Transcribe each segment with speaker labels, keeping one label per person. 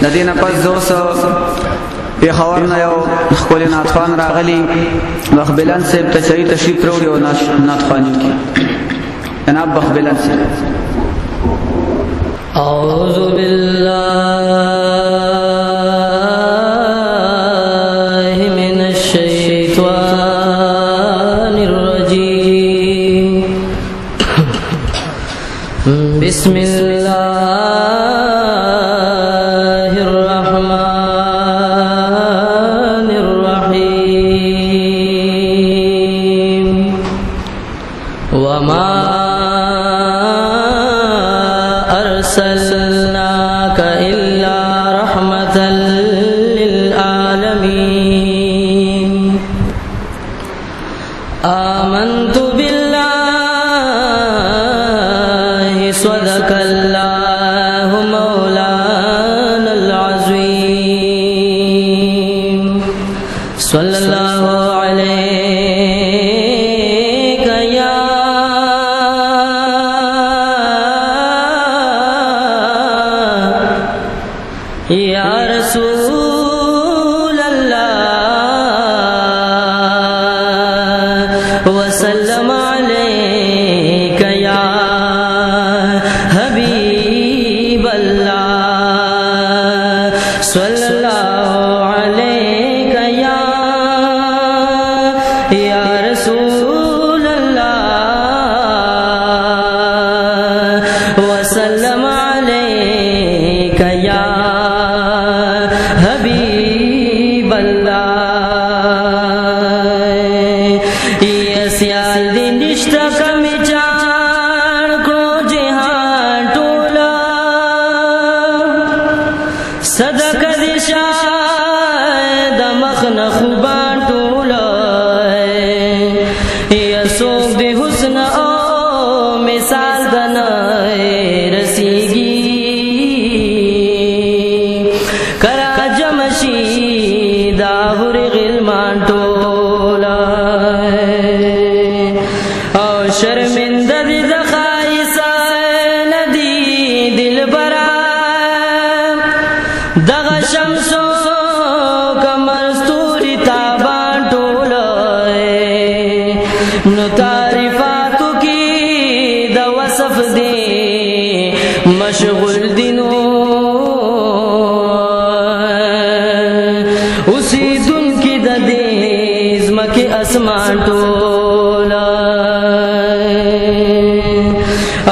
Speaker 1: د دې نه پس زه اوس پېښور نه یو ښکلی نعتخوان راغلی بخبلن صاحب ته چې تشریف راوړي او نعتخواني وکړي. جناب بخبلن صاحب.
Speaker 2: اعوذ باللہ من الشیطان الرجیم. بسم اللہ الرحمن الرحیم. وما أرسلناك إلا رحمة للعالمين. آمنت بالله صدق الله مولانا العظيم. صلى الله عليك یا رسول اللہ وسلم علیک یا حبیب اللہ صلی اللہ علیک یا رسول اللہ وسلم علیک یا حبیب اللہ. یہ سیال دی نشتا کمی چار کو جہان ٹولا صدق دی شاید مخن خوبان ٹولا. یہ سوک دی حسن او مثال دنائے رسیگی داہر غلمان ٹولا او شرمندہ دی دخائیسا ندی دل برا دغ شمسو کمر ستوری تابان ٹولا نو تعریفاتو کی دا وصف دی مشغول دینو اسی دن کی ددیز مکی اسمان ٹولا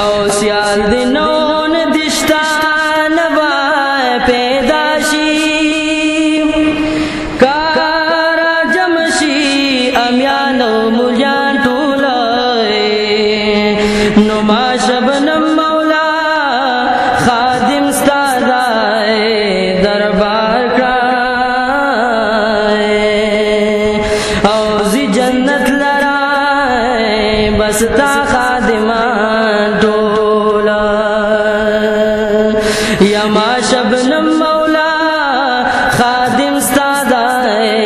Speaker 2: او سیال دنون دشتا نبائے پیداشی کارا جمشی امیان و ملیان ٹولا نما شبنم مولا خادم ستادائے دربار کا جنت لڑائے بستا خادمان ٹولا یما شبنم مولا خادم ستادائے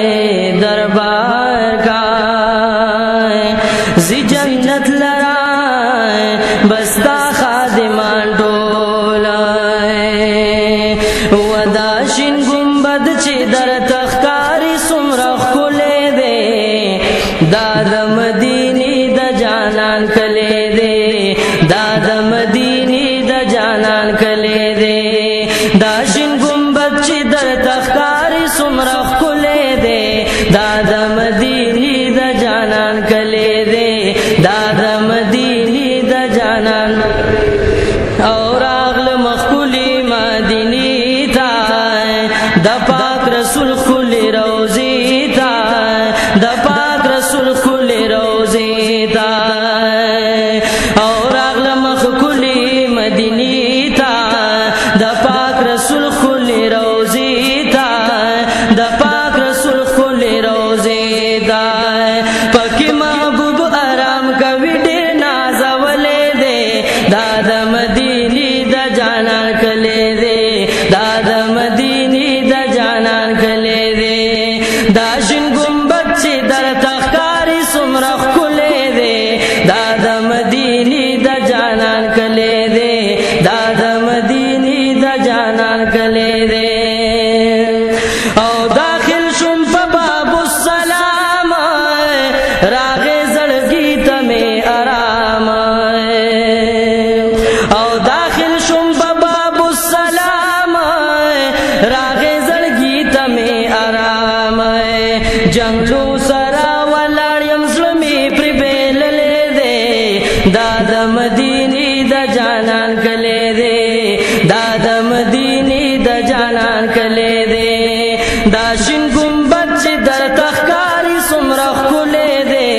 Speaker 2: دربار کا زی جنت لڑائے بستا خادمان ٹولا. وداشن گنبد چی در تخکاری سمرخ کلے دے داد مدینی دا جانان کلے دے داد مدینی دا جانان کلے دے. داشن گنبد چی در تخکاری سمرخ کلے دے داد مدینی دا جانان کلے دے داد مدینی دا جانان. اور اغل مخکولی مدینی تا دا پاک رسول کھلی روزی تا دا پاک رسول کھلی روزی تا. اور اغل مخکولی مدینی تا دا پاک رسول کھلی روزی تا دا پاک رسول کھلی روزی تا. پکی محبوب آرام کوي ډېر نازولې دے داد مدینی دا جانان کلے دے داد مدینی دا جانان راغې زړګي ته مې آرام جنگلو سرا ولاړ یم زړه مې پرې بېللی دی دا د مدینې د جانان کلی دی دا د مدینې د جانان کلی دی دا شین ګمبد چې درته ښکاري څومره ښکلی دی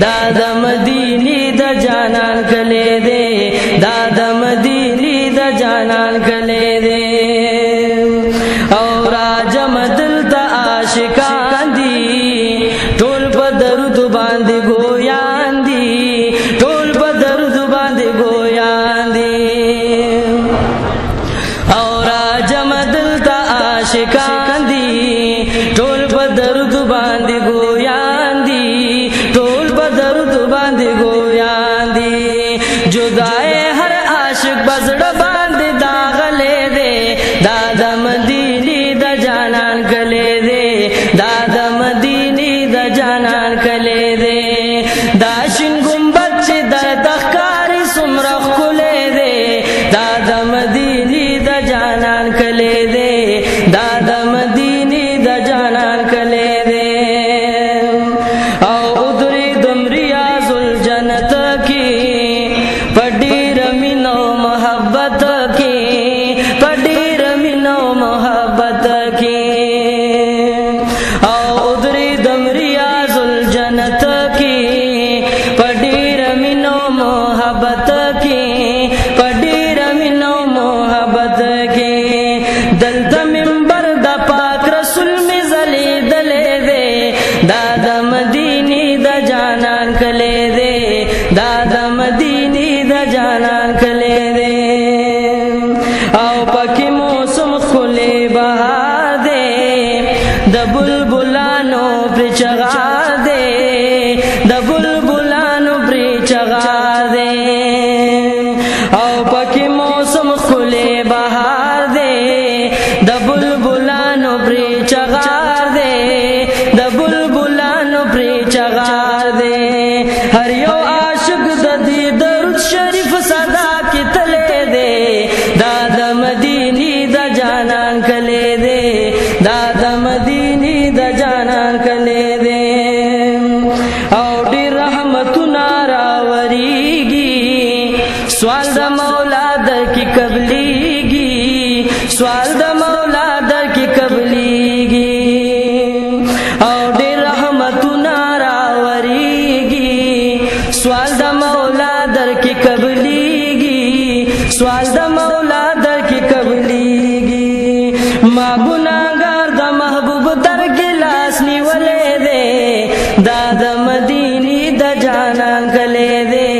Speaker 2: دا د مدینې د جانان کلی دی دا د مدینې د جانان کلی دی او راجم دلته عاشقان دي ټول په درد باندې ګویان دي ټول په درد باندې ګویان دي او راجم دلته عاشقان دي ټول په درد باندې ګویان دي ټول په درد باندې ګویان دي جدای هر عاشق بزړه باندې داغلې دی دا د مدینې د جانان کلی دی دا د مدینې د جانان کلی دی دا شین ګمبد چې درته ښکاري څومره ښکلی دی دا د مدینې د جانان کلی دی دا د مدینې د جانان کلی دی او ادریدم ریاض الجنت کې په ډېر مینه او محبت کې په ډېر مینه او محبت کې او ادریدم ریاض الجنت کې په ډېر مینه او محبت کې په ډېر مینه او محبت کې دلته منبر د پاک رسول مې ځلېدلی دی دا د مدینې د جانان کلی دی دا د مدینې د جانان کلی دی او پکې موسم ښکلی بهار دی د بلبلانو پرې چغار دی د بلبلانو پرې چغار دی او پکې موسم ښکلی بهار دی د بلبلانو پرې چغار دی د بلبلانو پرې چغار دی هر یو عاشق د دې درود شریف صدا کې تللی دی دا د مدینې د جانان کلی دی دا د مدینې د جانان کلی دی او ډېر رحمتونه راوریږي سوال د مولا در کې قبلیږي سوال د مولا در کې قبلیږي او ډېر رحمتونه راوریږي سوال د مولا در کې قبلیږي سوال د مولا در کې قبلیږي ما ګناهګار د محبوب در کې لاس نیولې دی دا د مدینې د جانان کلی دی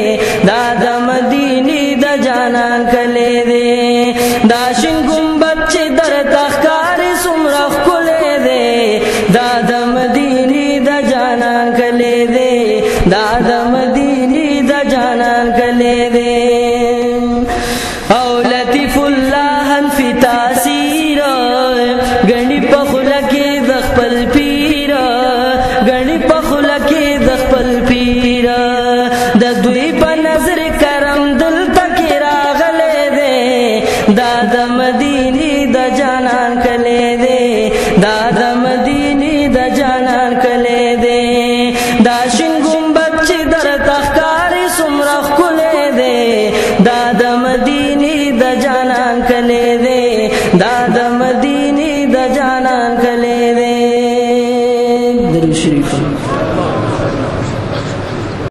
Speaker 2: دا د مدینې د جانان کلی دی دا شین ګمبد چې درته ښکاري څومره ښکلی دی دا د مدینې د جانان کلی دی دا د مدینې د جانان کلی دی او لطیف الله فی تاثیر غنی په خوله کې د خپل پیر غنی په خوله کې د خپل پیر د دوی په نظر کرم دلته کې راغلی دی دا د مدینې د جانان کلی دی دا د مدینې د جانان کلی دی دا شین ګمبد چې درته ښکاري څومره ښکلی دی دا د مدینې د جانان کلی دی دا د مدینې د جانان کلی دی درود شریف